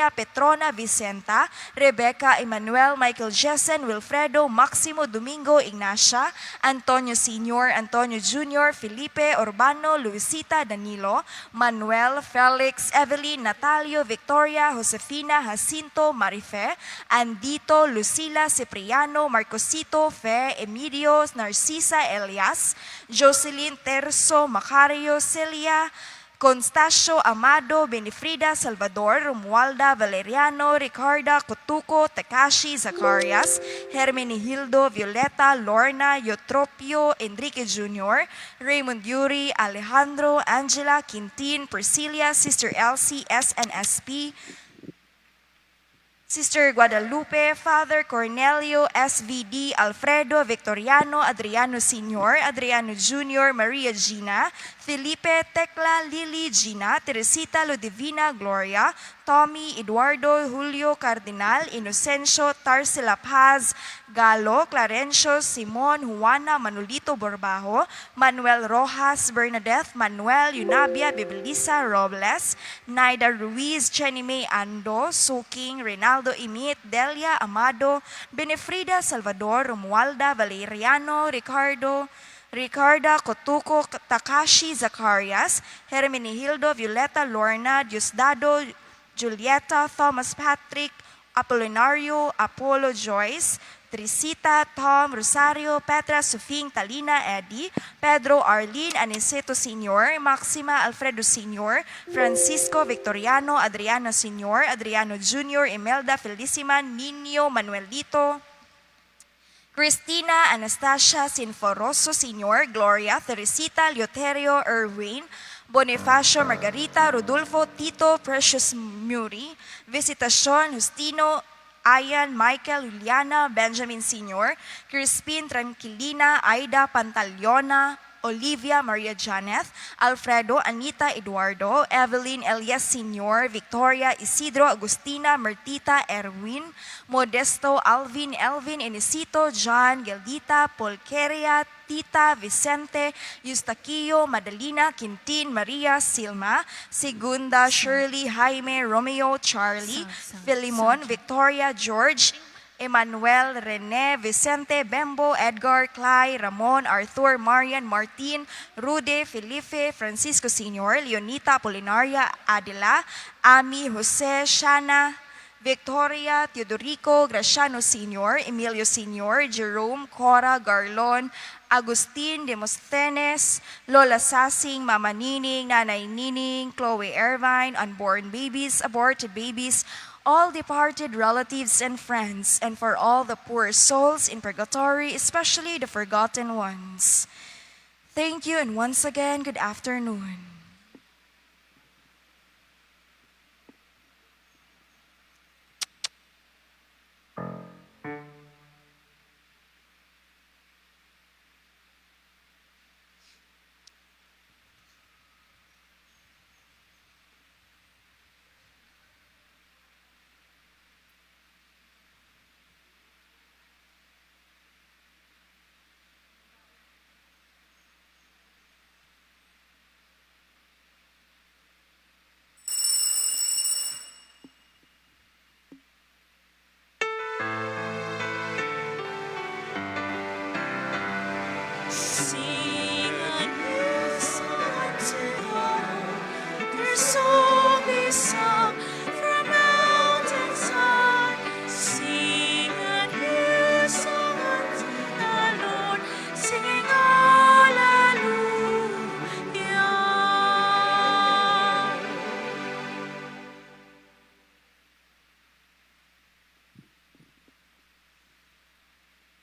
Sonia Petrona Vicenta, Rebecca Emmanuel Michael Jessen Wilfredo Maximo Domingo Ignacia, Antonio Sr., Antonio Jr., Felipe Urbano Luisita Danilo, Manuel Felix Evelyn Natalio Victoria Josefina Jacinto Marife, Andito Lucila Cipriano Marcosito Fe Emilio Narcisa Elias, Jocelyn Terzo Macario Celia, Constacio Amado Benifrida Salvador Romualda Valeriano Ricarda Cotuco Takashi Zacarias, Hermenegildo Violeta Lorna Eutropio Enrique Jr., Raymond Yuri Alejandro Angela Quintin Priscilla Sister Elsie SNSP, Sister Guadalupe, Father Cornelio, SVD, Alfredo, Victoriano, Adriano Sr., Adriano Jr., Maria Gina, Felipe, Tecla, Lily, Gina, Teresita, Ludivina, Gloria, Tommy, Eduardo, Julio, Cardinal, Inocencio, Tarsila Paz, Galo, Clarencio, Simon, Juana, Manolito Borbajo, Manuel Rojas, Bernadette, Manuel, Yunabia, Bibilisa, Robles, Naida Ruiz, Jenny May Ando, Suking, Reynaldo Imit, Delia Amado, Benefrida Salvador, Romualda, Valeriano, Ricarda Cotuco, Takashi Zacarias, Hermenegildo, Violeta Lorna, Diosdado, Julieta, Thomas Patrick, Apolinario, Apollo Joyce, Trisita, Tom, Rosario, Petra, Sufing, Talina, Eddie, Pedro, Arlene, Aniceto Sr., Maxima, Alfredo Sr., Francisco, Victoriano, Adriano Sr., Adriano Jr., Imelda, Felicima, Nino, Manuelito, Cristina, Anastasia, Sinforoso Sr., Gloria, Teresita, Leoterio, Erwin, Bonifacio, Margarita, Rodolfo, Tito, Precious Muri, Visitacion, Justino, Ayan, Michael, Juliana, Benjamin Sr., Crispin, Tranquilina, Aida, Pantaleona, Olivia, Maria Janeth, Alfredo, Anita, Eduardo, Evelyn, Elias Sr., Victoria, Isidro, Agustina, Martita, Erwin, Modesto, Alvin, Elvin, Inesito, John, Geldita, Polkeria, Tita, Vicente, Eustaquio, Madalina, Quintin, Maria, Silma, Segunda, Shirley, Jaime, Romeo, Charlie, Philemon, Victoria, George, Emmanuel, Rene, Vicente, Bembo, Edgar, Clay, Ramon, Arthur, Marian, Martin, Rude, Felipe, Francisco Sr., Leonita, Apolinaria, Adela, Ami, Jose, Shana, Victoria, Teodorico, Graciano Sr., Emilio Sr., Jerome, Cora, Garlon, Agustin, Demosthenes, Lola Sasing, Mama Nining, Nanay Nining, Chloe Irvine, unborn babies, aborted babies, all departed relatives and friends, and for all the poor souls in purgatory, especially the forgotten ones. Thank you, and once again, good afternoon.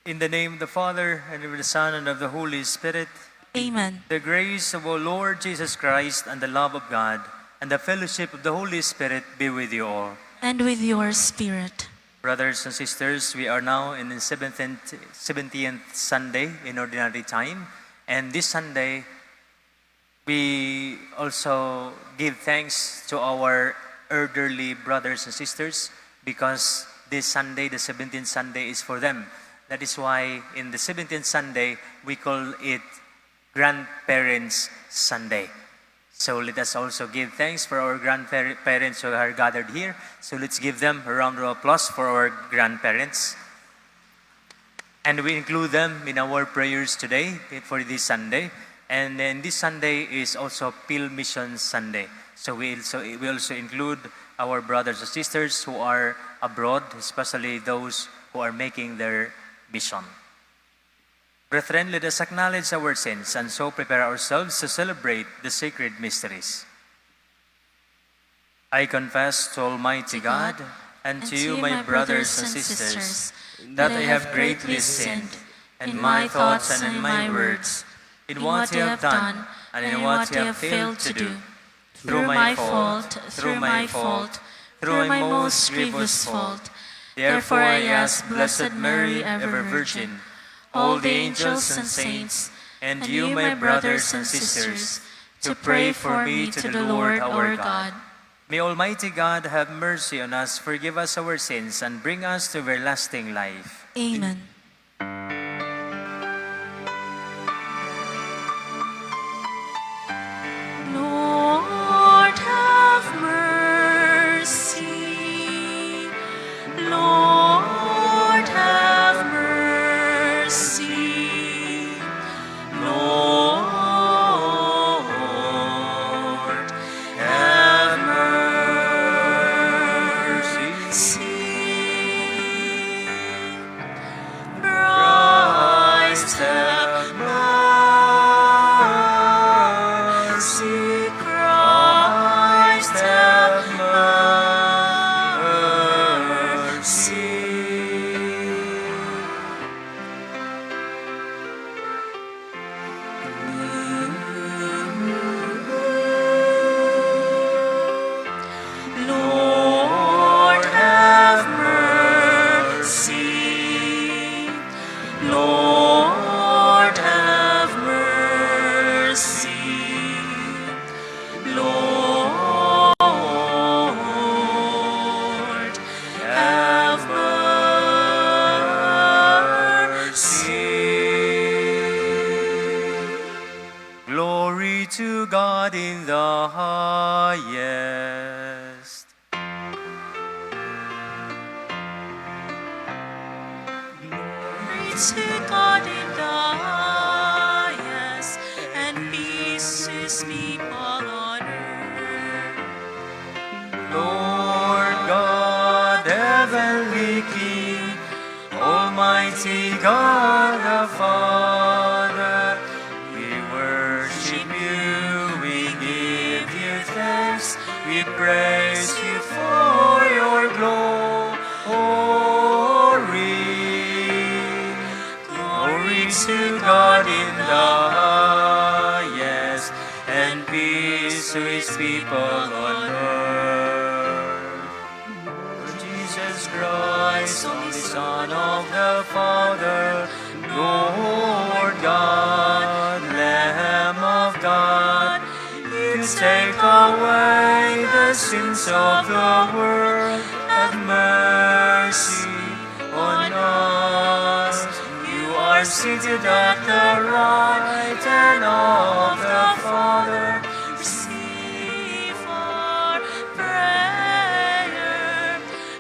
In the name of the Father, and of the Son, and of the Holy Spirit. Amen. The grace of our Lord Jesus Christ, and the love of God, and the fellowship of the Holy Spirit be with you all. And with your spirit. Brothers and sisters, we are now in the 70th Sunday in Ordinary Time. And this Sunday, we also give thanks to our elderly brothers and sisters because this Sunday, the 17th Sunday, is for them. That is why in the 17th Sunday, we call it Grandparents' Sunday. So let us also give thanks for our grandparents who are gathered here. So let's give them a round of applause for our grandparents. And we include them in our prayers today for this Sunday. And then this Sunday is also Pil Mission Sunday. So we also include our brothers and sisters who are abroad, especially those who are making their mission. Brethren, let us acknowledge our sins and so prepare ourselves to celebrate the sacred mysteries. I confess to Almighty God and to you, my brothers and sisters, that I have greatly sinned in my thoughts and in my words, in what I have done and in what I have failed to do, through my fault, through my most grievous fault. Therefore I ask Blessed Mary, ever Virgin, all the angels and saints, and you, my brothers and sisters, to pray for me to the Lord our God. May Almighty God have mercy on us, forgive us our sins, and bring us to everlasting life. Amen. Lord, have mercy. Lord, have mercy. Lord, have mercy. Christ, have mercy. Christ, have mercy. Lord, have mercy. Lord, have mercy. Lord, have mercy. Glory to God in the highest. Glory to God in the highest, and peace to his people on earth. Lord God, heavenly King, Almighty God the Father, we worship you, we give you thanks, we praise you for your glory. Glory to God in the highest, and peace to his people on earth. Lord Jesus Christ, only Son of the Father, Lord God, Lamb of God, you take away the sins of the world, have mercy on us. You are seated at the right hand of the Father. Receive our prayer.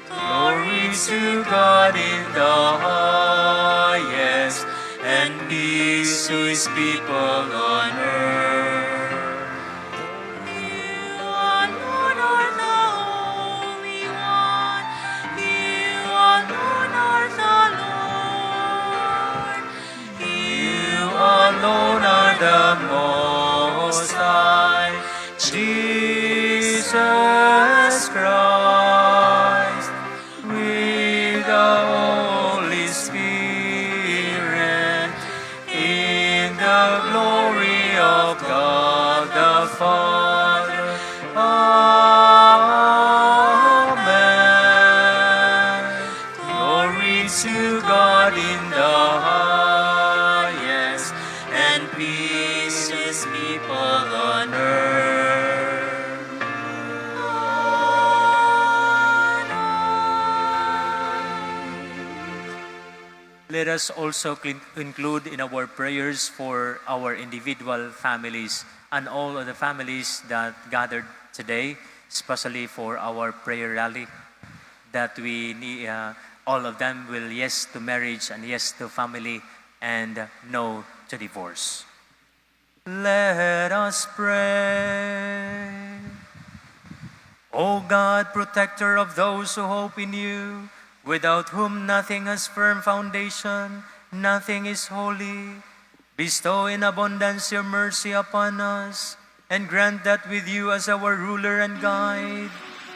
Glory to God in the highest, and peace to his people on earth. You alone are the Holy One. You alone are the Lord. You Alone are the Most High, Jesus Christ, with the Holy Spirit, in the glory of God the Father. Amen. Glory to God in the highest, and peace to his people on earth. Let us also include in our prayers for our individual families and all of the families that gathered today, especially for our prayer rally, that we need, all of them will yes to marriage and yes to family and no to divorce. Let us pray. O God, protector of those who hope in you, without whom nothing has firm foundation, nothing is holy, bestow in abundance your mercy upon us, and grant that with you as our ruler and guide,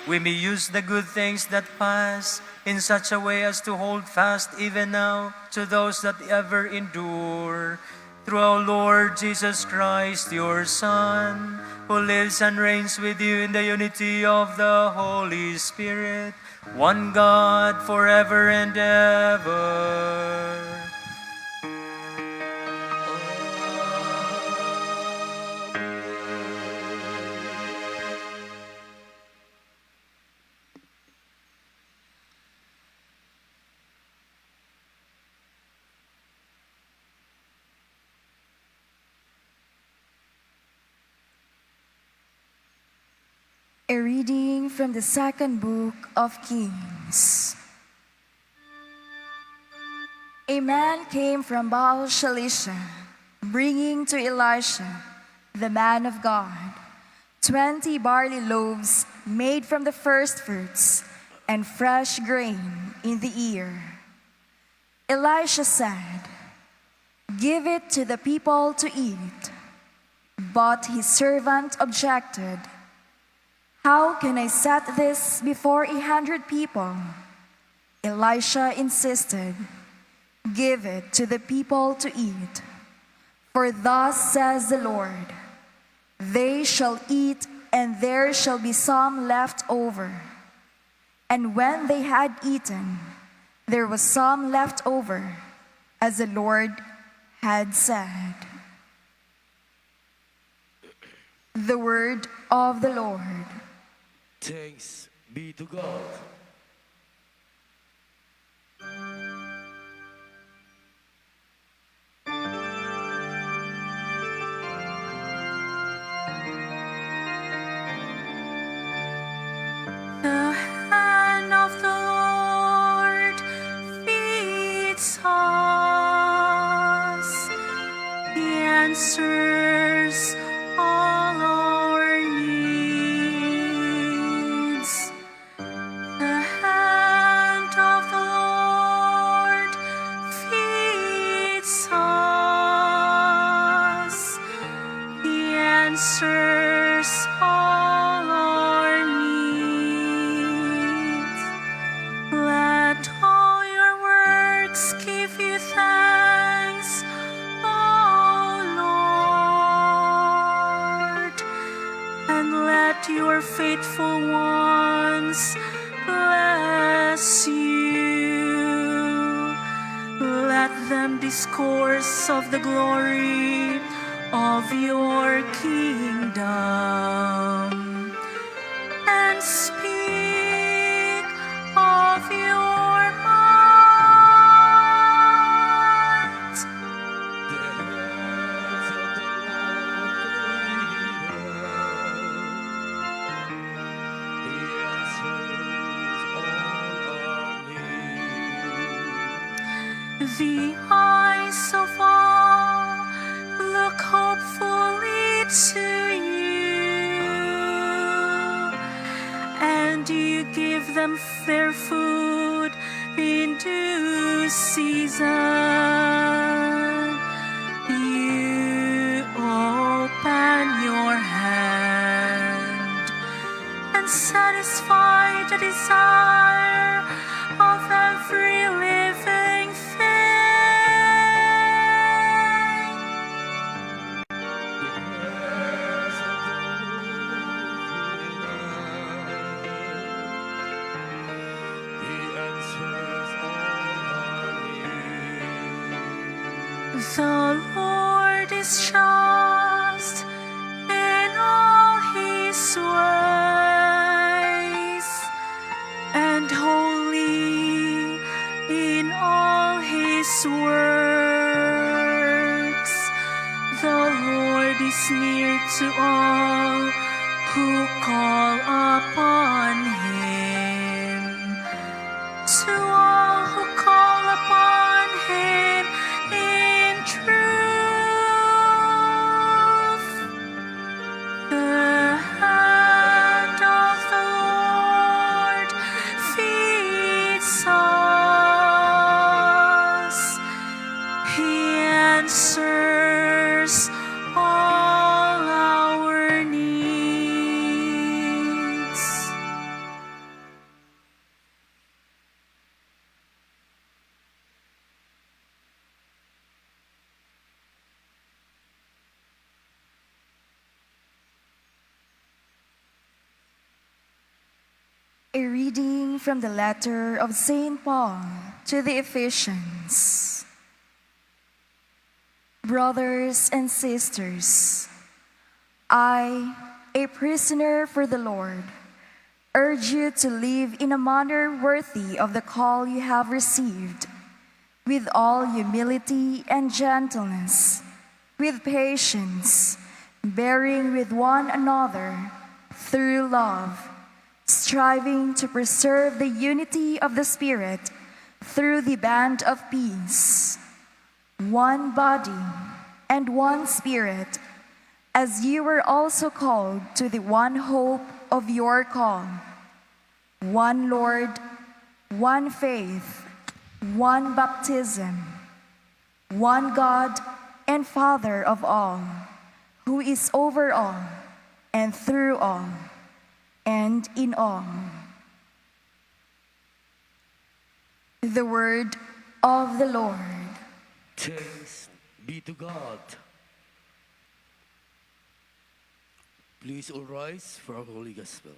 we may use the good things that pass in such a way as to hold fast even now to those that ever endure. Through our Lord Jesus Christ, your Son, who lives and reigns with you in the unity of the Holy Spirit, one God, forever and ever. A reading from the second book of Kings. A man came from Basilica, bringing to Elisha, the man of God, 20 barley loaves made from the first fruits and fresh grain in the ear. Elisha said, "Give it to the people to eat." But his servant objected, "How can I set this before 100 people?" Elisha insisted, "Give it to the people to eat. For thus says the Lord, they shall eat and there shall be some left over." And when they had eaten, there was some left over, as the Lord had said. The word of the Lord. Thanks be to God. The hand of the Lord feeds us. He answers all our needs. The hand of the Lord feeds us. He answers all our needs. Let all your works give you thanks, O Lord, and let your faithful ones bless you. Let them discourse of the glory of your kingdom and speak of your might. The hands of the Lord He answers all our needs. The eyes of all look hopefully to you, and you give them their food in due season. You open your hand and satisfy the desire of every living thing. He answers all our needs. The Lord is just in all his ways and holy in all his works. The Lord is near to all who call upon him. To all who call upon him in truth. The hand of the Lord feeds us. He answers all our needs. A reading from the letter of St. Paul to the Ephesians. Brothers and sisters, I, a prisoner for the Lord, urge you to live in a manner worthy of the call you have received, with all humility and gentleness, with patience, bearing with one another through love, striving to preserve the unity of the Spirit through the band of peace. One body and one Spirit, as you were also called to the one hope of your call. One Lord, one faith, one baptism, one God and Father of all, who is over all and through all and in all. The word of the Lord. Thanks be to God. Please all rise for our Holy Gospel.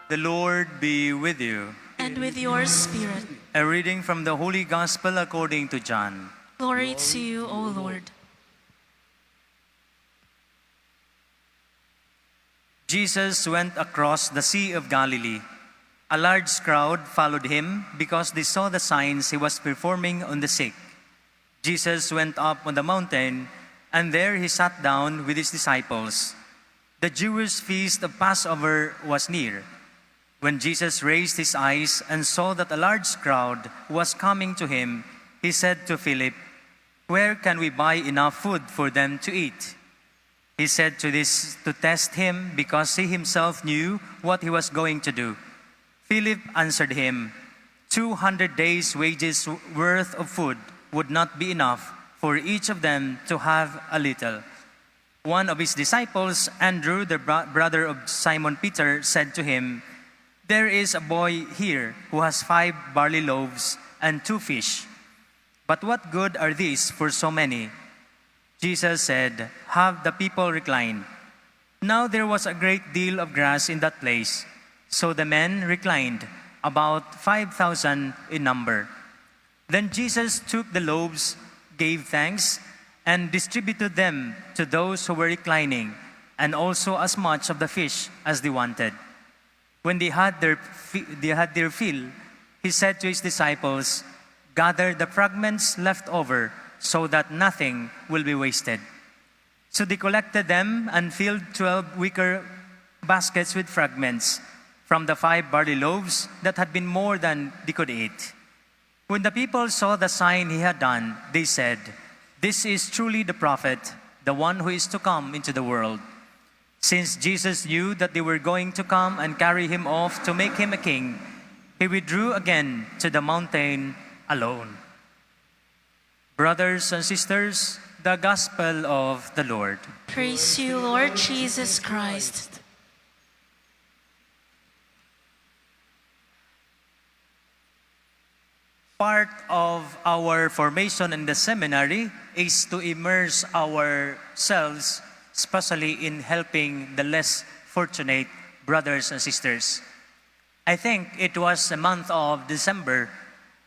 The Lord be with you. And with your spirit. A reading from the Holy Gospel according to John. Glory to you, O Lord. Jesus went across the Sea of Galilee. A large crowd followed him because they saw the signs he was performing on the sick. Jesus went up on the mountain, and there he sat down with his disciples. The Jewish feast of Passover was near. When Jesus raised his eyes and saw that a large crowd was coming to him, he said to Philip, "Where can we buy enough food for them to eat?" He said this to test him because he himself knew what he was going to do. Philip answered him, 200 days' wages worth of food would not be enough for each of them to have a little. One of his disciples, Andrew, the brother of Simon Peter, said to him, "There is a boy here who has 5 barley loaves and 2 fish. But what good are these for so many?" Jesus said, "Have the people recline." Now there was a great deal of grass in that place, so the men reclined, about 5,000 in number. Then Jesus took the loaves, gave thanks, and distributed them to those who were reclining, and also as much of the fish as they wanted. When they had their fill, he said to his disciples, "Gather the fragments left over so that nothing will be wasted." So they collected them and filled 12 wicker baskets with fragments from the 5 barley loaves that had been more than they could eat. When the people saw the sign he had done, they said, "This is truly the prophet, the one who is to come into the world." Since Jesus knew that they were going to come and carry him off to make him a king, he withdrew again to the mountain alone. Brothers and sisters, the gospel of the Lord. Praise you, Lord Jesus Christ. Part of our formation in the seminary is to immerse ourselves, especially in helping the less fortunate brothers and sisters. I think it was the month of December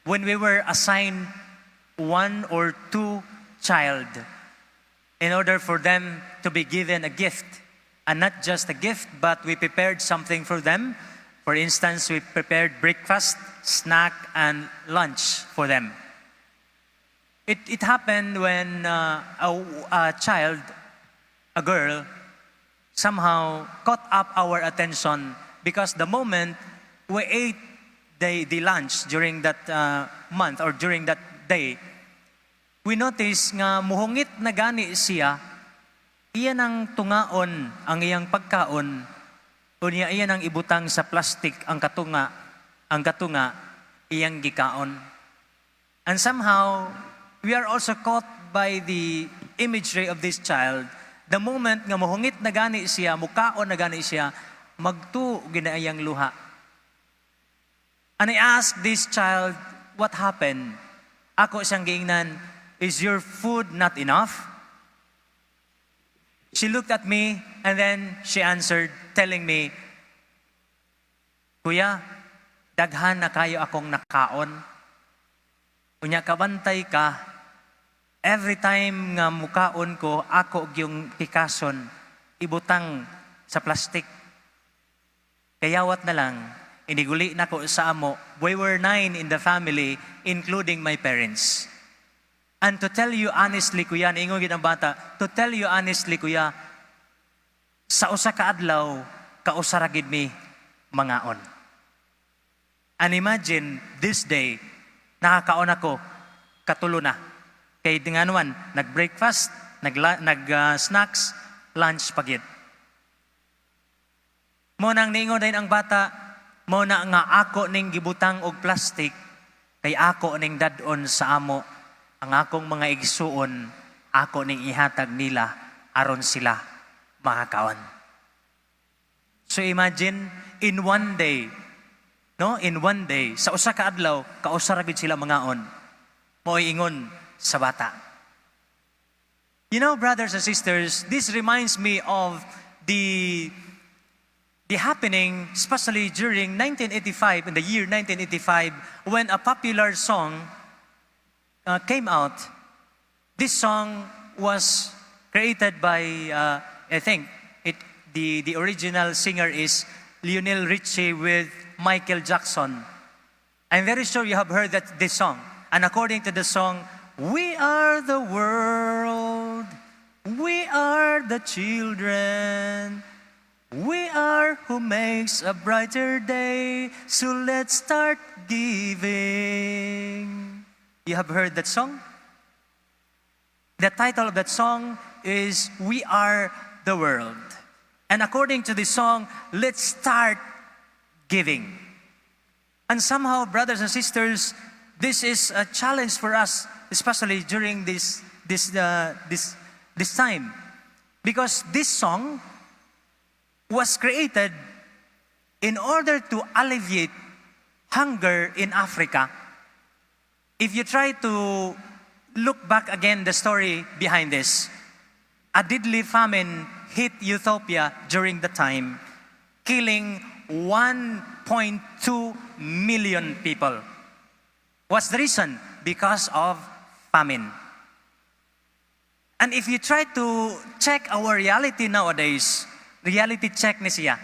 when we were assigned one or two child in order for them to be given a gift. And not just a gift, but we prepared something for them. For instance, we prepared breakfast, snack, and lunch for them. It happened when a child, a girl, somehow caught up our attention because the moment we ate the lunch during that month or during that day, we noticed nga muhungit na gani siya, iyan ang tungaon ang iyang pagkaon, unya iyan ang ibutang sa plastic ang katunga iyang gikaon. And somehow, we are also caught by the imagery of this child. The moment nga muhungit na gani siya, mukaon na gani siya, magtu ginaayang luha. And I asked this child, what happened? Ako siyang giingnan, is your food not enough? She looked at me and then she answered, telling me, Kuya, daghan na kayo akong nakaon. Unya kabantay ka, every time nga mukaon ko, ako yung pikason, ibutang sa plastic. Kayawat na lang, iniguli na ko sa amo. We were 9 in the family, including my parents. And to tell you honestly, kuya, naingon gid ang bata, to tell you honestly, kuya, sa usa ka adlaw, kausara gid mi mangaon. And imagine, this day, nakakaon ako, katulo na. Kay tinganuan, nag-breakfast, nag-snacks, lunch pagid. Mo nang niingon din ang bata, mo na nga ako ning gibutang og plastic, kay ako ning dadon sa amo, ang akong mga igsuon, ako ning ihatag nila, aron sila makakaon. So imagine, in one day, sa usa ka adlaw, kausara gid sila mangaon. Mo'y ingon sa bata. You know, brothers and sisters, this reminds me of the happening, especially during 1985, in the year 1985, when a popular song came out. This song was created by, I think, the original singer is Lionel Richie with Michael Jackson. I'm very sure you have heard this song. And according to the song, we are the world, we are the children, we are who makes a brighter day, so let's start giving. You have heard that song? The title of that song is We Are the World. And according to this song, let's start giving. And somehow, brothers and sisters, this is a challenge for us, especially during this time. Because this song was created in order to alleviate hunger in Africa. If you try to look back again the story behind this, a deadly famine hit Ethiopia during the time, killing 1.2 million people. What's the reason? Because of famine. And if you try to check our reality nowadays, reality check ni siya,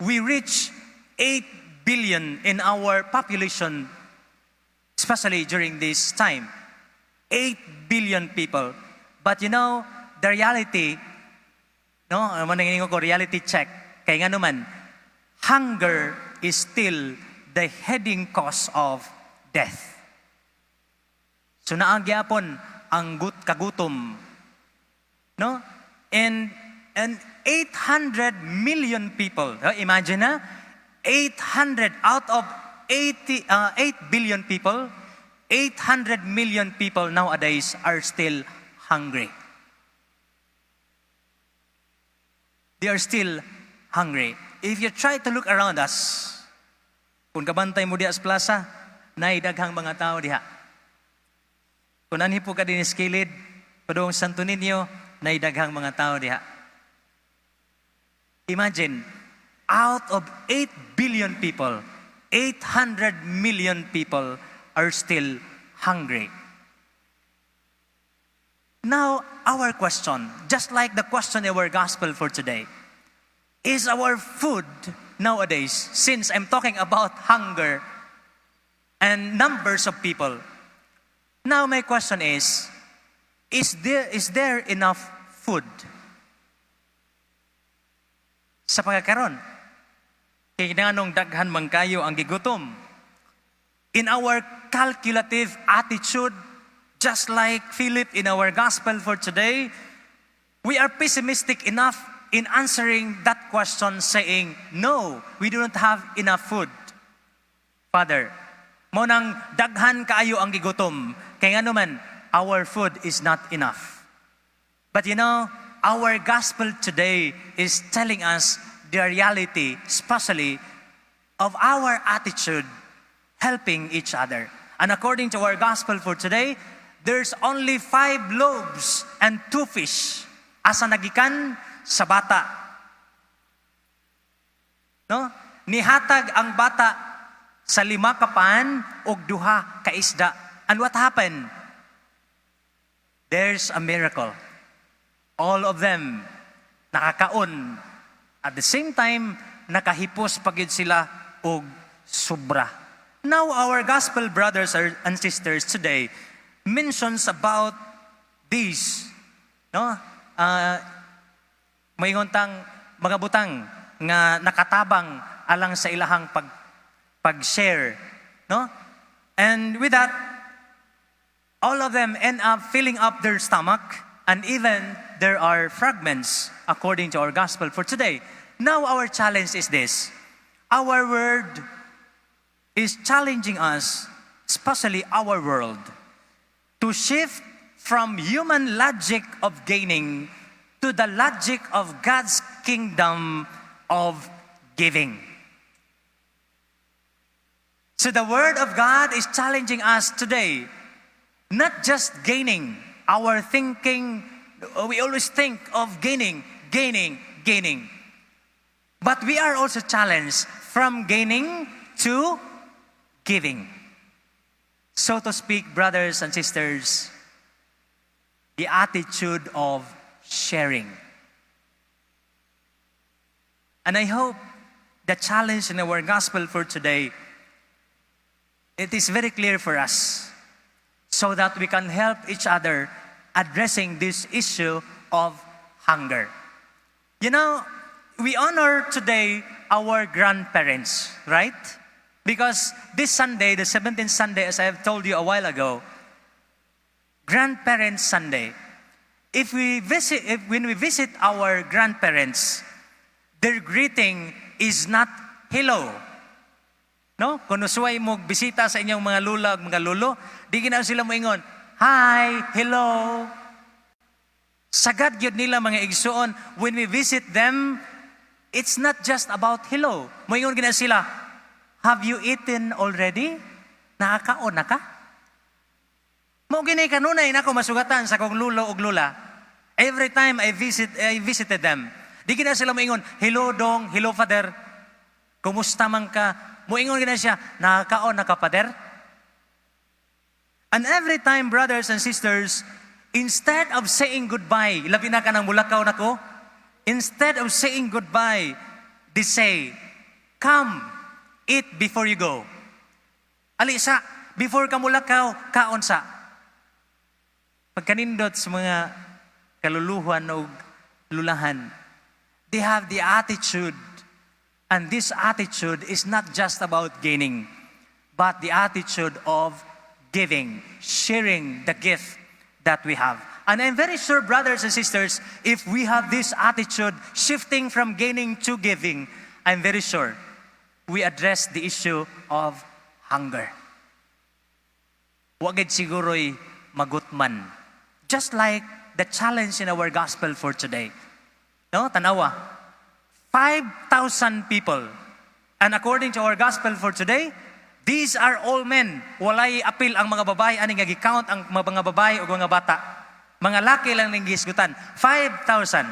we reach 8 billion in our population, especially during this time. 8 billion people. But you know, the reality, manangin ko reality check, kaya nga naman, hunger is still the heading cause of death. So naagyapon ang kagutom. No? And 800 million people, imagine na, 800 out of 8 billion people, 800 million people nowadays are still hungry. They are still hungry. If you try to look around us, kung kabantay mo diha sa plaza, naidaghang mga tao diha. Kung anhi po ka din sa kilid, padong Santo Nino, naidaghang mga tao diha. Imagine, out of 8 billion people, 800 million people are still hungry. Now, our question, just like the question in our gospel for today, is our food nowadays, since I'm talking about hunger and numbers of people, now my question is there enough food? Sa pagkakaroon, kaya nanong daghan man kayo ang gigutom. In our calculative attitude, just like Philip in our gospel for today, we are pessimistic enough in answering that question saying, no, we do not have enough food. Father, mo nang daghan kaayo ang gigutom, kaya nga naman, our food is not enough. But you know, our gospel today is telling us the reality, especially of our attitude helping each other. And according to our gospel for today, there's only 5 loaves and 2 fish. Asa nagikan sa bata. No? Nihatag ang bata sa 5 kapan o 2 ka isda. And what happened? There's a miracle. All of them nakakaon. At the same time, nakahipos pagid sila og sobra. Now our gospel brothers and sisters today mentions about these, no? May ngontang mga butang nga nakatabang alang sa ilahang pag-share, no? And with that, all of them end up filling up their stomach, and even there are fragments according to our gospel for today. Now our challenge is this. Our word is challenging us, especially our world, to shift from human logic of gaining to the logic of God's kingdom of giving. So the Word of God is challenging us today, not just gaining. Our thinking, we always think of gaining. But we are also challenged from gaining to giving. So to speak, brothers and sisters, the attitude of sharing. And I hope the challenge in our gospel for today, it is very clear for us so that we can help each other addressing this issue of hunger. You know, we honor today our grandparents, right? Because this Sunday, the 17th Sunday, as I have told you a while ago, Grandparents Sunday. When we visit our grandparents, their greeting is not hello. No? Kung usuway mo bisita sa inyong mga lula o mga lolo, di gina sila moingon, hi, hello. Sagad yun nila mga igsuon, when we visit them, it's not just about hello. Moingon gina sila, have you eaten already? Nakakaon na ka? Mo ginay kanunay nako masugatan sa kong lulo ug lula. Every time I visited them, di gina sila moingon, hello dong, hello father. Kumusta man ka? Moingon gina siya, nakakaon na ka father? And every time, brothers and sisters, instead of saying goodbye, labi na ka ng mulakaw nako, instead of saying goodbye, they say, come, eat before you go. Alisa, before ka mulakaw, kaon sa. Pagkanindot sa mga kaluluhan o lulahan, they have the attitude, and this attitude is not just about gaining, but the attitude of giving, sharing the gift that we have. And I'm very sure, brothers and sisters, if we have this attitude, shifting from gaining to giving, I'm very sure we address the issue of hunger. Wagid siguro'y magutman. Just like the challenge in our gospel for today. No, tanawa. 5,000 people. And according to our gospel for today, these are all men. Walay apil ang mga babae, aning nag-count ang mga babae o mga bata. Mga laki lang ning gisgutan. 5,000.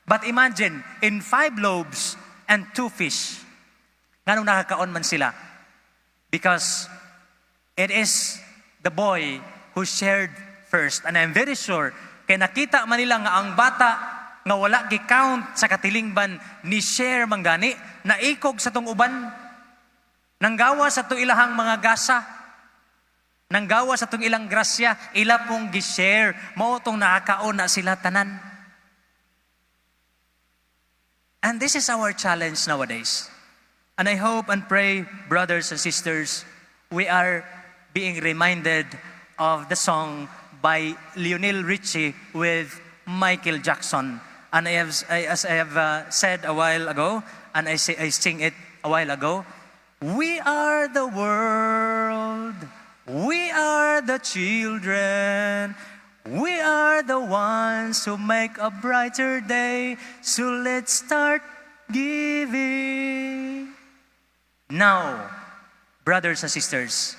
But imagine, in 5 loaves and 2 fish, nganong nakakaon man sila? Because it is the boy who shared first. And I'm very sure, kay nakita man nila nga ang bata nga wala gi-count sa katilingban ni share manggani, naikog sa tong uban, nanggawa sa to ilahang mga gasa, nanggawa sa tong ilang grasya, ila pong gi-share, mao tong nakakaon na sila tanan. And this is our challenge nowadays. And I hope and pray, brothers and sisters, we are being reminded of the song by Lionel Richie with Michael Jackson. And as I have said a while ago, and I sing it a while ago, we are the world, we are the children, we are the ones who make a brighter day, so let's start giving. Now, brothers and sisters,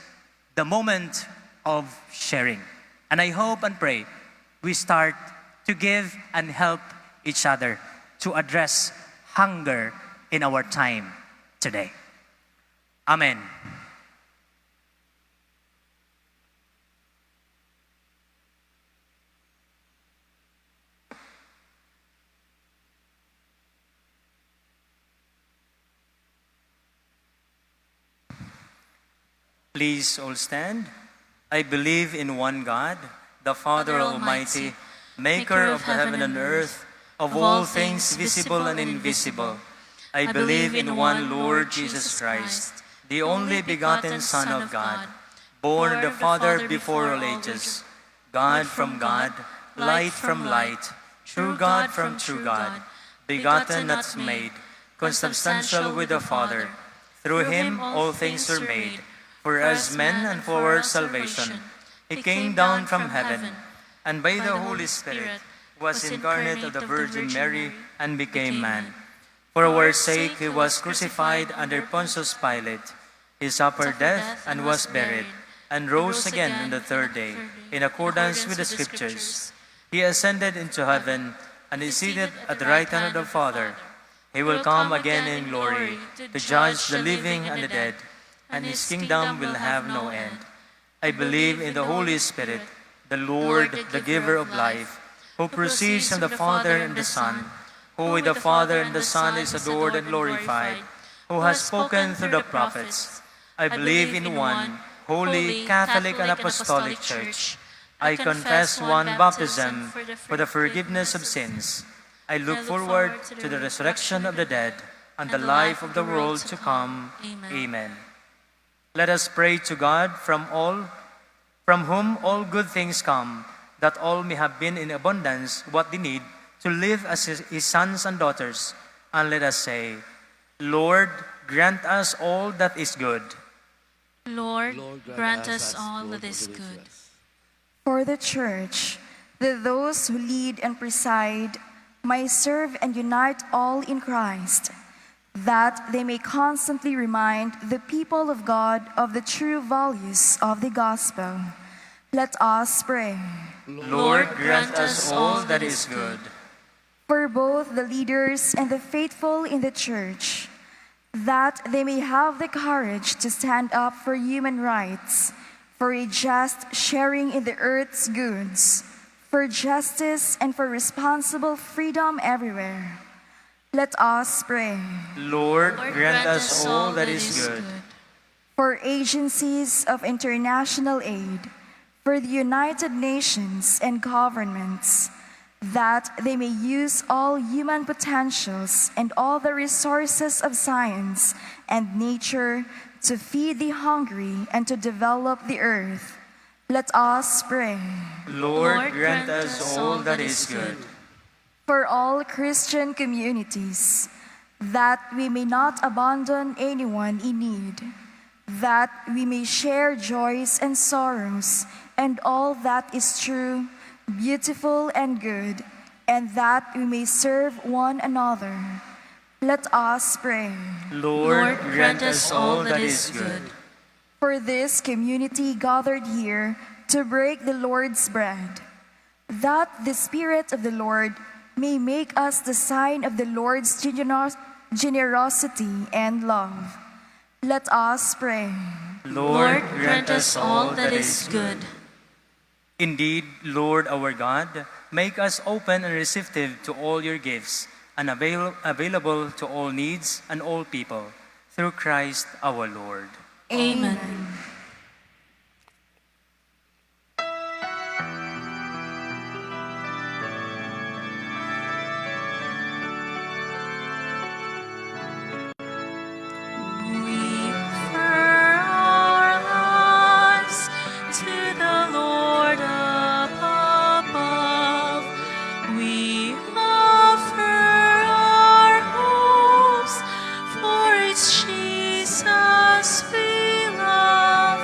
the moment of sharing. And I hope and pray we start to give and help each other to address hunger in our time today. Amen. Please all stand. I believe in one God, the Father Almighty, maker of the heaven and earth, of all things visible and invisible. I believe in one Lord Jesus Christ, the only begotten Son of God, born of the Father before all ages, God from God, light from light, true God from true God, begotten not made, consubstantial with the Father. Through him all things were made. For us men and for our salvation, he came down from heaven, and by the Holy Spirit was incarnate of the Virgin Mary and became man. For our sake he was crucified under Pontius Pilate. He suffered death and was buried, and rose again on the 3rd day, in accordance with the Scriptures. He ascended into heaven, and is seated at the right hand of the Father. He will come again in glory, to judge the living and the dead, and his kingdom will have no end. I believe in the Holy Spirit, the Lord, the giver of life, who proceeds from the Father and the Son, who with the Father and the Son is adored and glorified, who has spoken through the prophets. I believe in one holy, Catholic, and Apostolic Church. I confess one baptism for the forgiveness of sins. I look forward to the resurrection of the dead and the life of the world to come. Amen. Let us pray to God from whom all good things come, that all may have been in abundance what they need to live as his sons and daughters. And let us say, Lord, grant us all that is good. Lord, grant us all that is good. For the Church, that those who lead and preside may serve and unite all in Christ, that they may constantly remind the people of God of the true values of the gospel. Let us pray. Lord, grant us all that is good. For both the leaders and the faithful in the Church, that they may have the courage to stand up for human rights, for a just sharing in the earth's goods, for justice and for responsible freedom everywhere. Let us pray. Lord, grant us all that is good. For agencies of international aid, for the United Nations and governments, that they may use all human potentials and all the resources of science and nature to feed the hungry and to develop the earth. Let us pray. Lord, grant us all that is good. For all Christian communities, that we may not abandon anyone in need, that we may share joys and sorrows and all that is true, beautiful and good, and that we may serve one another. Let us pray. Lord, grant us all that is good. For this community gathered here to break the Lord's bread, that the Spirit of the Lord may make us the sign of the Lord's generosity and love. Let us pray. Lord, grant us all that is good. Indeed, Lord our God, make us open and receptive to all your gifts, and available to all needs and all people, through Christ our Lord. Amen. We offer our lives to the Lord above. We offer our hopes, for it's Jesus we love.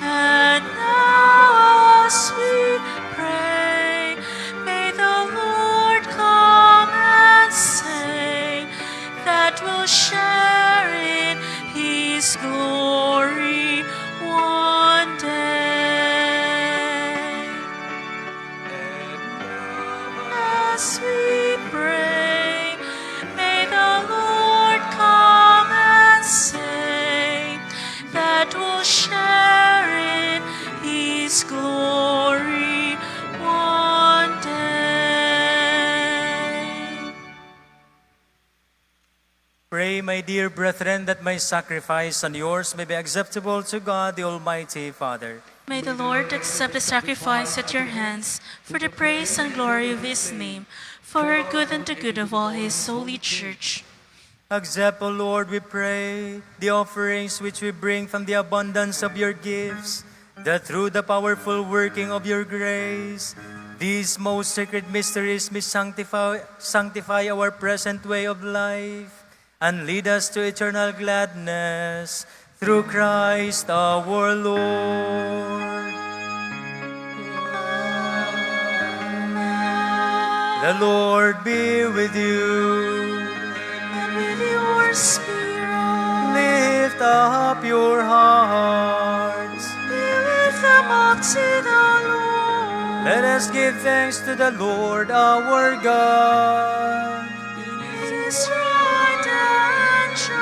And now as we pray, may the Lord come and say that we'll share in His glory one day. As we pray, may the Lord come and say that we'll share in His glory one day. Pray, my dear brethren, that my sacrifice and yours may be acceptable to God, the Almighty Father. May the Lord accept the sacrifice at your hands for the praise and glory of His name, for our good and the good of all His holy church. Accept, O Lord, we pray, the offerings which we bring from the abundance of your gifts, that through the powerful working of your grace, these most sacred mysteries may sanctify our present way of life, and lead us to eternal gladness, through Christ our Lord. The Lord be with you. And with your spirit, Lift up your hearts. we lift them up to the Lord. Let us give thanks to the Lord our God. It is right and just.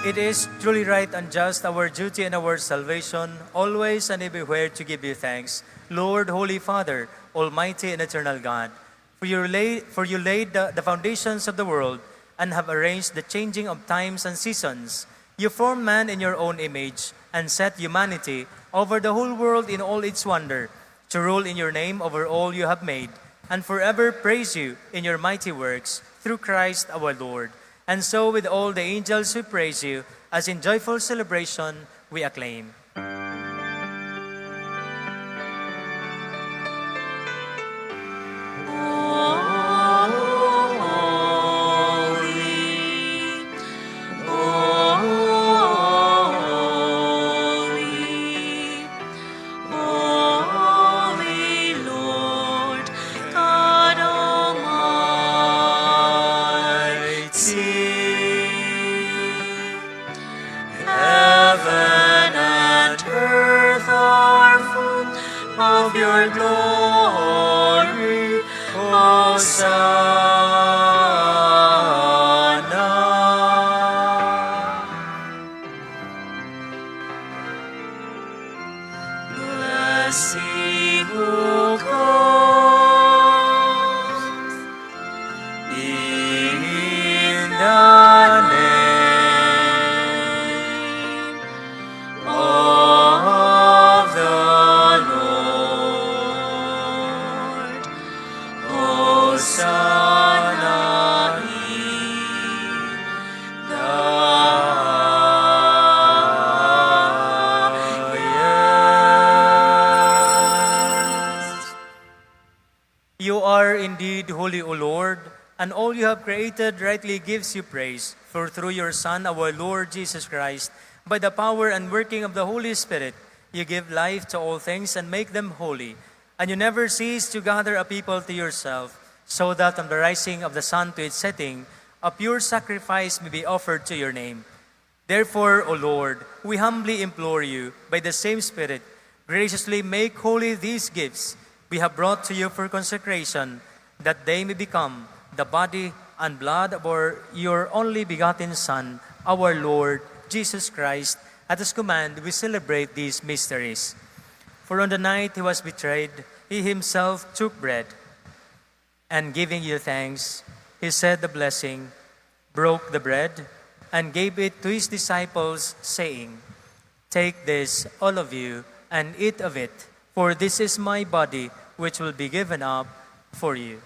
It is truly right and just, our duty and our salvation, always and everywhere to give you thanks, Lord, Holy Father, Almighty and eternal God. For you laid the foundations of the world and have arranged the changing of times and seasons. You formed man in your own image and set humanity over the whole world in all its wonder, to rule in your name over all you have made, and forever praise you in your mighty works, through Christ our Lord. And so with all the angels we praise you, as in joyful celebration we acclaim. Of your glory, Hosanna. Bless he who comes in the name of the Lord. Hosanna in the highest. You are indeed holy, O Lord, and all you have created rightly gives you praise. For through your Son, our Lord Jesus Christ, by the power and working of the Holy Spirit, You give life to all things and make them holy. And you never cease to gather a people to yourself, so that from the rising of the sun to its setting, a pure sacrifice may be offered to your name. Therefore, O Lord, we humbly implore you, by the same Spirit, graciously make holy these gifts we have brought to you for consecration, that they may become the body and blood of your only begotten Son, our Lord Jesus Christ. At his command, we celebrate these mysteries. For on the night he was betrayed, he himself took bread, and giving you thanks, he said the blessing, broke the bread, and gave it to his disciples, saying, "Take this, all of you, and eat of it, for this is my body, which will be given up for you."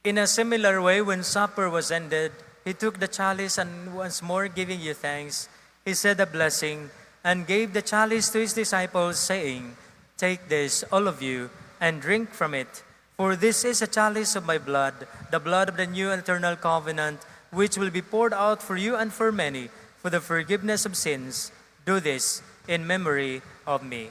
In a similar way, when supper was ended, he took the chalice, and once more giving you thanks, he said a blessing, and gave the chalice to his disciples, saying, "Take this, all of you, and drink from it. For this is a chalice of my blood, the blood of the new and eternal covenant, which will be poured out for you and for many, for the forgiveness of sins. Do this in memory of me."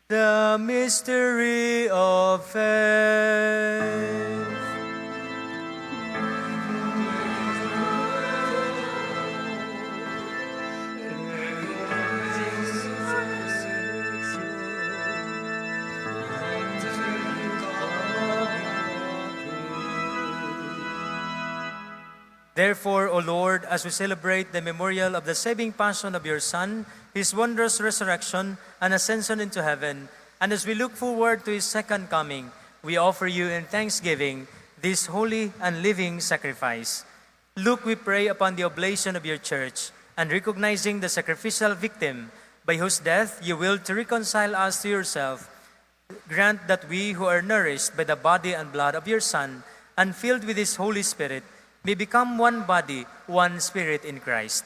The mystery of faith. Therefore, O Lord, as we celebrate the memorial of the saving passion of your Son, his wondrous resurrection and ascension into heaven, and as we look forward to his second coming, we offer you in thanksgiving this holy and living sacrifice. Look, we pray, upon the oblation of your church, and recognizing the sacrificial victim by whose death you willed to reconcile us to yourself, grant that we who are nourished by the body and blood of your Son and filled with his Holy Spirit may become one body, one spirit in Christ.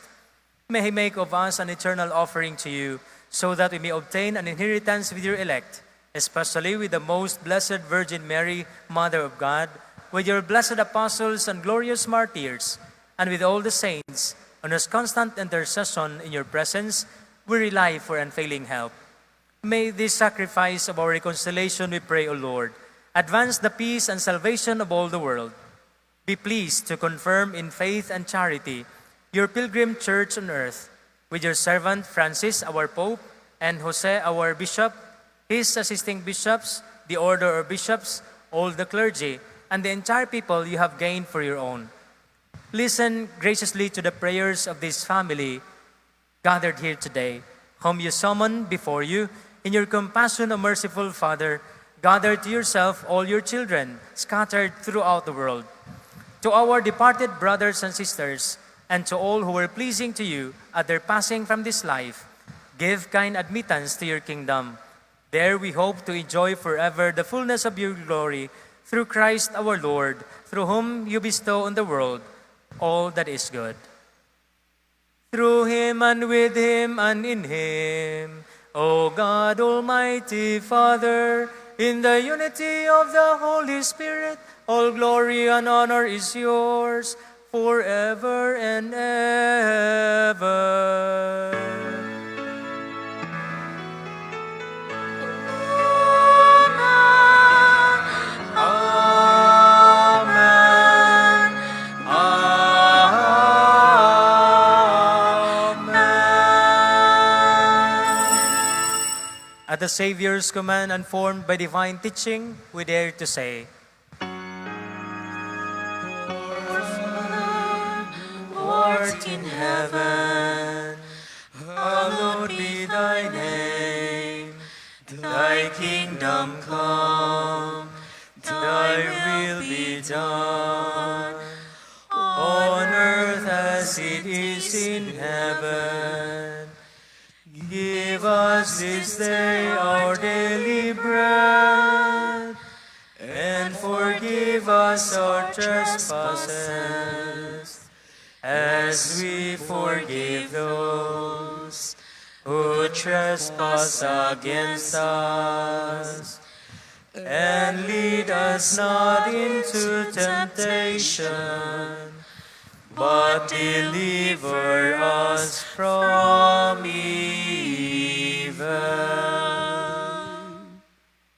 May he make of us an eternal offering to you, so that we may obtain an inheritance with your elect, especially with the most blessed Virgin Mary, Mother of God, with your blessed apostles and glorious martyrs, and with all the saints, on whose constant intercession in your presence we rely for unfailing help. May this sacrifice of our reconciliation, we pray, O Lord, advance the peace and salvation of all the world. Be pleased to confirm in faith and charity your pilgrim church on earth, with your servant Francis, our Pope, and Jose, our Bishop, his assisting bishops, the order of bishops, all the clergy, and the entire people you have gained for your own. Listen graciously to the prayers of this family gathered here today, whom you summon before you in your compassion, O merciful Father. Gather to yourself all your children scattered throughout the world. To our departed brothers and sisters, and to all who were pleasing to you at their passing from this life, give kind admittance to your kingdom. There we hope to enjoy forever the fullness of your glory, through Christ our Lord, through whom you bestow on the world all that is good. Through him and with him and in him, O God, Almighty Father, in the unity of the Holy Spirit, all glory and honor is yours forever and ever. Amen. Amen. At the Savior's command and formed by divine teaching, we dare to say, Art in heaven, hallowed be thy name. Thy kingdom come, thy will be done, this day our daily bread, and forgive us our trespasses, as we forgive those who trespass against us. And lead us not into temptation, but deliver us from evil.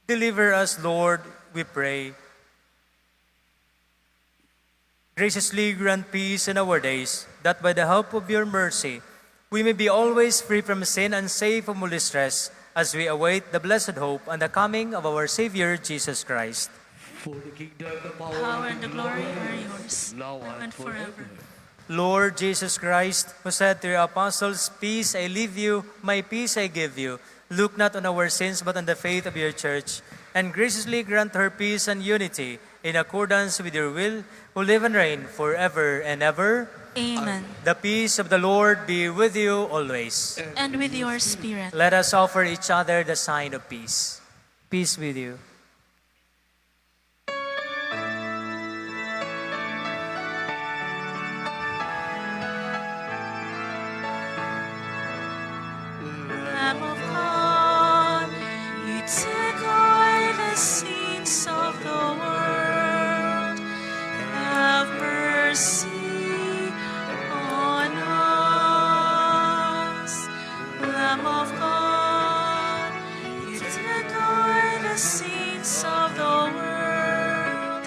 Deliver us, Lord, we pray. Graciously grant peace in our days, that by the help of your mercy, we may be always free from sin and safe from all distress, as we await the blessed hope and the coming of our Savior, Jesus Christ. For the kingdom, the Power and the glory are yours, now and forever. Lord Jesus Christ, who said to your apostles, "Peace I leave you, my peace I give you," look not on our sins, but on the faith of your church, and graciously grant her peace and unity in accordance with your will, who live and reign forever and ever. Amen. The peace of the Lord be with you always. And with your spirit. Let us offer each other the sign of peace. Peace with you. Lamb of God, you take away the sins of the world. Have mercy on us. Lamb of God, you take away the sins of the world.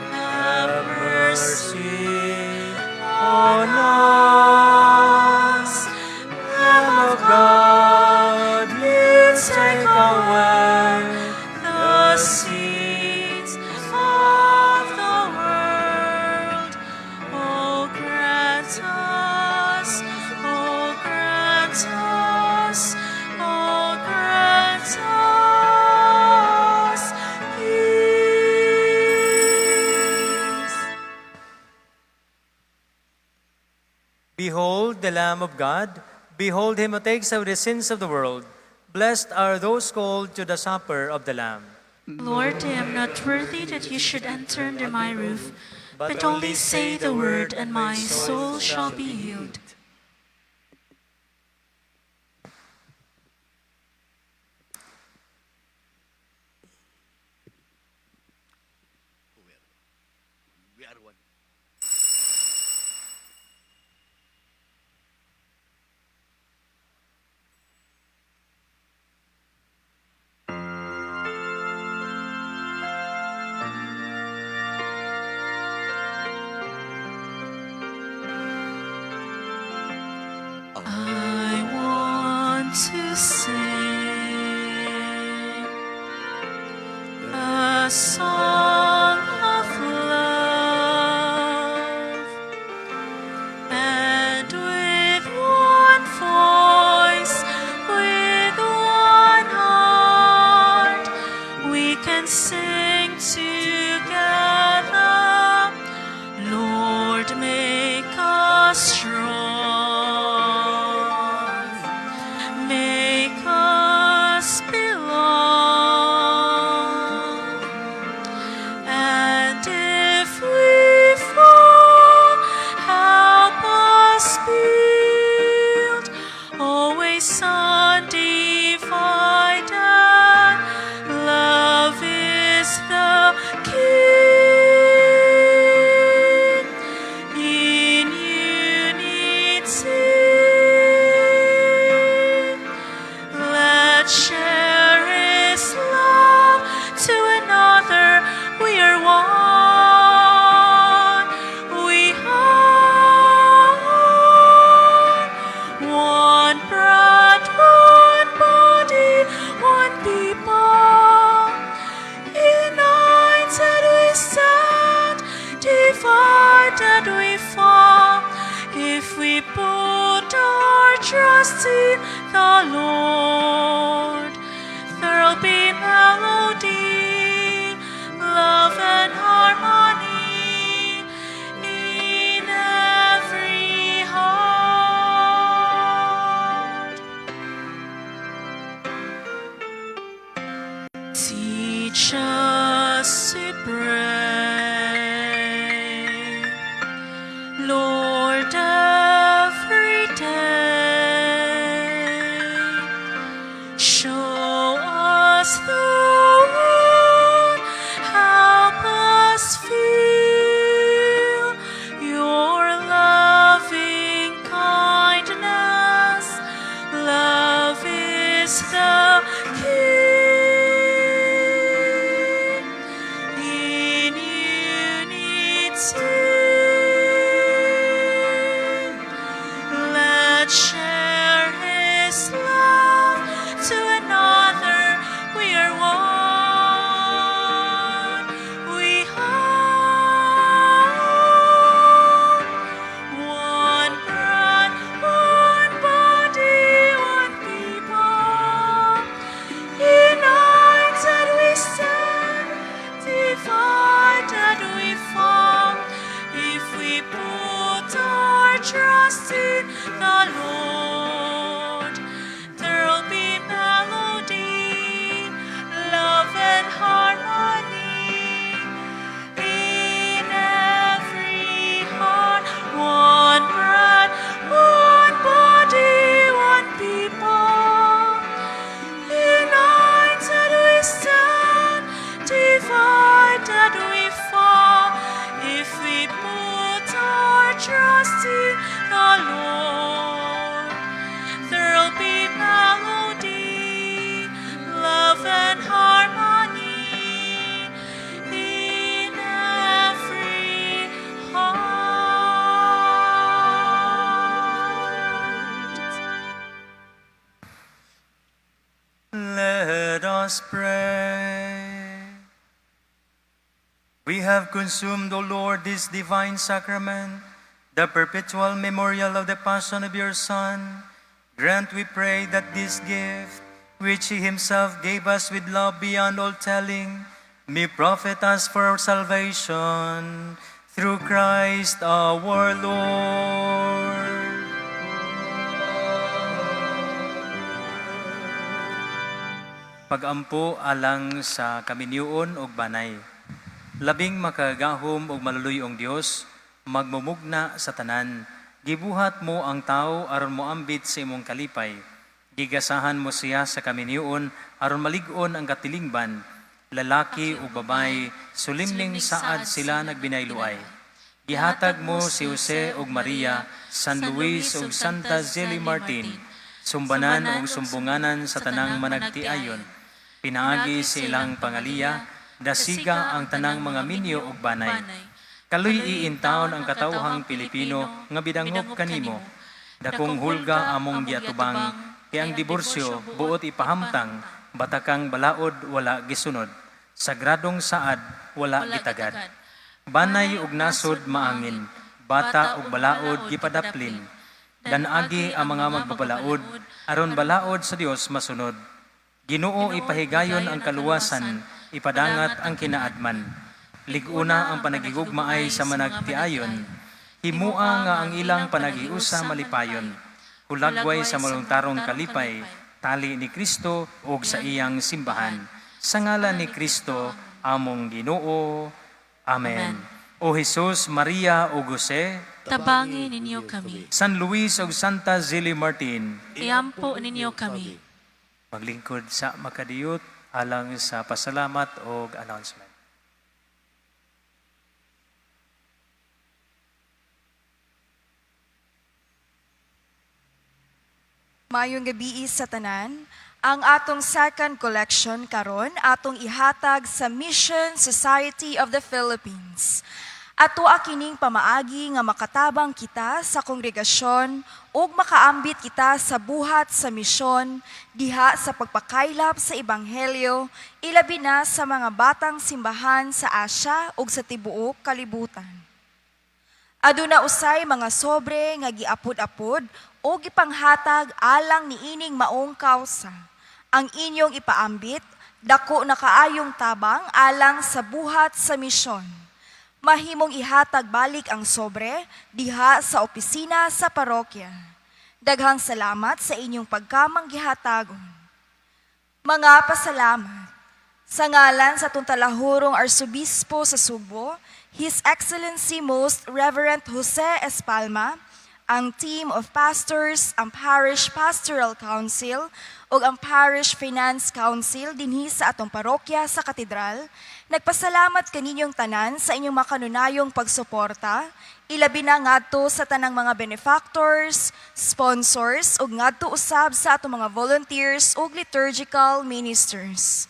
Have mercy on us. Lamb of God, you take away the sins of the world. Oh, grant us, oh, grant us, oh, grant us peace. Behold the Lamb of God. Behold him who takes away the sins of the world. Blessed are those called to the supper of the Lamb. Lord, I am not worthy that you should enter under my roof, but only say the word, and my soul shall be healed. we are one. I want to sing a song of love, and with one voice, with one heart, we can sing together. Lord, make us strong, make us belong. And if we fall, help us build, always undivided. Love is the key. In unity, let's share His love to another. We are one. We are one bread, one body, one people. United we stand, divided we fall. If we put our trust in the Lord, there'll be melody, love and harmony in every heart. Let's share His love to another. We are one. We are one bread, one body, one people. United we stand, divided we fall. If we put our trust in the Lord, there'll be melody, love and harmony in every heart. One bread, one body, one people. United we stand, divided we fall. If we put our trust in the Lord, there'll be melody, love and harmony in every heart. Let us pray. We have consumed, O Lord, this divine sacrament, the perpetual memorial of the passion of your Son. Grant, we pray, that this gift, which He Himself gave us with love beyond all telling, may profit us for our salvation through Christ our Lord. Pagampo alang sa kaminyoon og banay. Labing makagahom og maluluyong Dios, magmumugna sa tanan. Gibuhat mo ang tao aron moambit sa imong kalipay. Gigasahan mo siya sa kaminyoon aron malig-on ang katilingban. Lalaki ug babay, sulimning saad sila nagbinayluay. Gihatag mo si Jose ug Maria, San Luis ug Santa Zili Martin, sumbanan ug sumbunganan sa tanang managtiayon. Pinaagi sa ilang pangaliya, dasiga ang tanang mga minyo ug banay. Kaluy iintawon ang katawhang Pilipino nga bidangop kanimo. Dakong hulga among giatubang, kay ang diborsyo buot ipahamtang, batakang balaod wala gisunod. Sagradong saad wala gitagad. Banay ug nasod maangin, bata ug balaod gipadaplin. Danagi ang mga magbabalaod, aron balaod sa Dios masunod. Ginoo ipahigayon ang kaluwasan, ipadangat ang kinaadman. Liguna ang panagigugmaay sa managtiayon. Himua nga ang ilang panagiusa malipayon. Hulagway sa maluntarong kalipay, tali ni Kristo ug sa iyang simbahan. Sa ngalan ni Kristo, among Ginoo. Amen. O Jesus, Maria ug Jose, Tabangin ninyo kami. San Luis ug Santa Zili Martin, Iampo ninyo kami. maglingkod sa makadiyot alang sa pasalamat o announcement. Mayong gabi sa tanan, ang atong second collection karon atong ihatag sa Mission Society of the Philippines. Ato kining pamaagi nga makatabang kita sa kongregasyon ug makaambit kita sa buhat sa misyon diha sa pagpakaylap sa ebanghelyo ilabi na sa mga batang simbahan sa Asia ug sa tibuok kalibutan. Aduna usay mga sobre nga giapod-apod o gipanghatag alang niining maong kausa. Ang inyong ipaambit, dako na kaayong tabang alang sa buhat sa misyon. Mahimong ihatag balik ang sobre diha sa opisina sa parokya. Daghang salamat sa inyong pagkamang gihatagon. Mga pasalamat. Sa ngalan sa tuntalahurong Arsobispo sa Subo, His Excellency Most Reverend Jose Espalma, ang team of pastors, ang Parish Pastoral Council o ang Parish Finance Council dinhi sa atong parokya sa katedral, nagpasalamat kaninyong tanan sa inyong makanunayong pagsuporta, ilabi na ngadto sa tanang mga benefactors, sponsors ug ngadto usab sa atong mga volunteers ug liturgical ministers.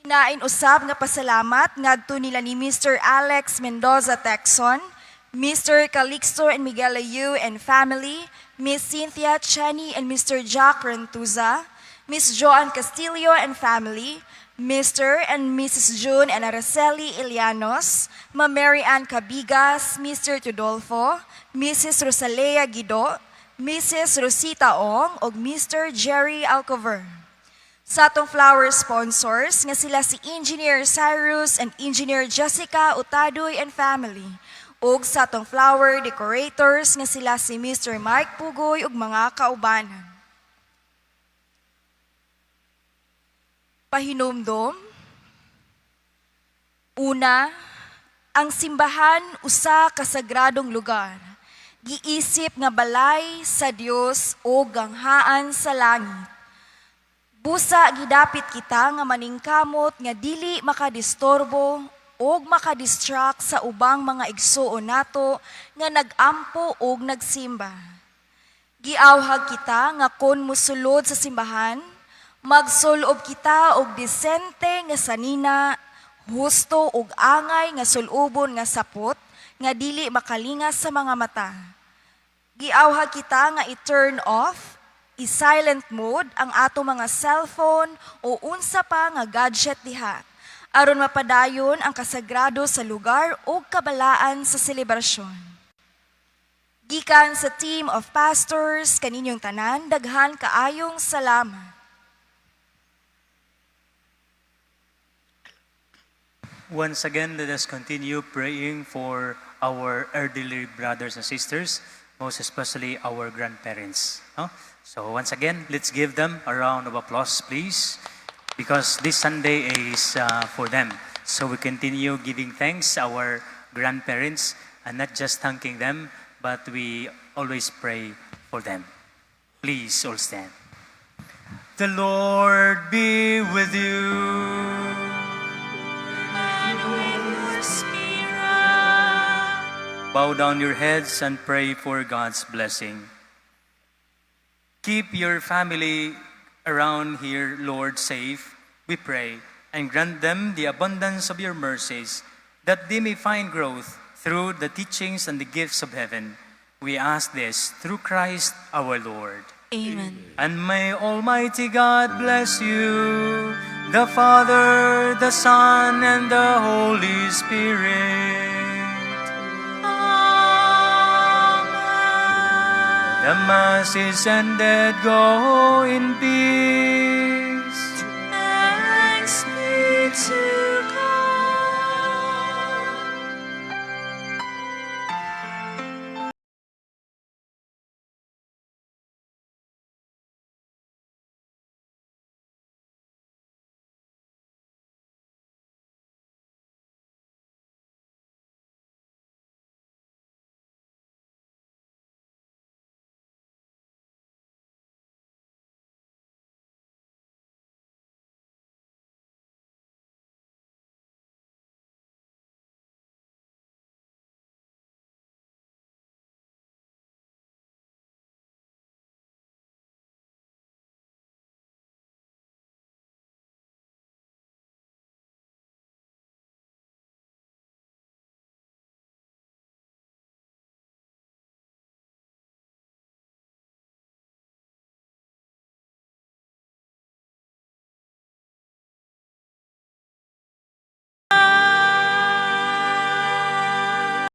Hinain usab nga pasalamat ngadto nila ni Mr. Alex Mendoza Texon, Mr. Calixto and Miguel Ayu and family, Miss Cynthia Chenny and Mr. Jack Rentuza, Miss Joan Castillo and family, Mr. and Mrs. June and Araceli Ilianos, Ma Mary Ann Cabigas, Mr. Tudolfo, Mrs. Rosalea Guido, Mrs. Rosita Ong, ug Mr. Jerry Alcover. Sa atong flower sponsors nga sila si Engineer Cyrus and Engineer Jessica Utadoy and family. Ug sa atong flower decorators nga sila si Mr. Mike Pugoy ug mga kaubanan. Pahinumdom. Una, ang simbahan usa ka sagradong lugar. Giisip nga balay sa Dios o ganghaan sa langit. Busa gidapit kita nga maningkamot nga dili makadistorbo o makadistract sa ubang mga igsuon nato nga nagampo o nagsimba. Giawhag kita nga kon musulod sa simbahan, magsulob kita og disente nga sanina, husto ug angay nga sulubon nga sapot nga dili makalingas sa mga mata. Giawhag kita nga i-turn off, i-silent mode ang ato mga cellphone o unsa pa nga gadget diha aron mapadayon ang kasagrado sa lugar o kabalaan sa selebrasyon. Gikan sa team of pastors kaninyong tanan, daghan kaayong salamat. Once again, let us continue praying for our elderly brothers and sisters, most especially our grandparents. No? So once again, let's give them a round of applause, please, because this Sunday is for them. So we continue giving thanks to our grandparents, and not just thanking them, but we always pray for them. Please all stand. The Lord be with you. Bow down your heads and pray for God's blessing. Keep your family around here, Lord, safe, we pray, and grant them the abundance of your mercies, that they may find growth through the teachings and the gifts of heaven. We ask this through Christ our Lord. Amen. And may Almighty God bless you, the Father, the Son, and the Holy Spirit. The Mass is ended, go in peace. Thanks be to